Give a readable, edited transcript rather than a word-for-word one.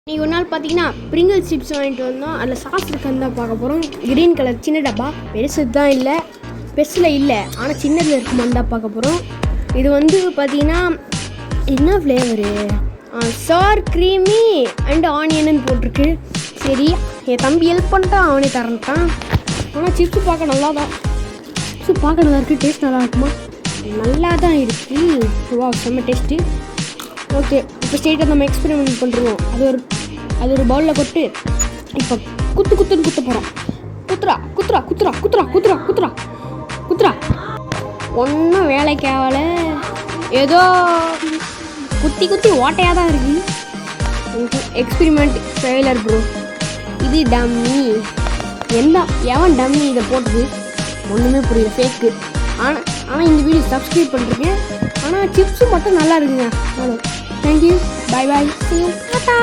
இன்னைக்கு ஒரு நாள் பார்த்தீங்கன்னா பிரிங்கிள் சிப்ஸ் வாங்கிட்டு வந்தோம். அதில் சாஸ் இருக்குன்னு தான் பார்க்க போகிறோம். க்ரீன் கலர் சின்ன டப்பா, பெருசு தான் இல்லை, பெருசில் இல்லை, ஆனால் சின்னதில் இருக்குமான்னு தான் பார்க்க போகிறோம். இது வந்து பார்த்தீங்கன்னா என்ன ஃப்ளேவரு, சார் க்ரீமி அண்ட் ஆனியன்னு போட்டிருக்கு. சரி, என் தம்பி ஹெல்ப் பண்ணிட்டான், அவனே தரன்ட்டான். ஆனால் சிப்ஸு பார்க்க நல்லா தான், சிப்ஸு பார்க்க நல்லா இருக்குது. டேஸ்ட் நல்லா இருக்குமா? நல்லா தான் இருக்குது. வா, செம்ம டேஸ்ட்டு. ஓகே, இப்போ ஸ்ட்ரெயிட்டாக நம்ம எக்ஸ்பெரிமெண்ட் பண்ணுறோம். அது ஒரு பவுலில் கொட்டு. இப்போ குத்துன்னு குத்த போகிறோம். குத்துறா குத்துறா குத்துறா குத்துறா குத்துறா குத்துறா குத்துறா. ஒன்றும் வேலைக்கு ஆகலை, ஏதோ குத்தி ஓட்டையாக தான் இருக்குது. Experiment failure bro. இது டம்மி. எவன் டம்மி இதை போட்டது ஒன்றுமே புரியல, ஃபேக்கு. ஆனால் இந்த வீடியோ சப்ஸ்கிரைப் பண்ணுறீங்க. ஆனால் சிப்ஸு மட்டும் நல்லா இருக்குங்க. Thank you, bye bye, see you, Tata.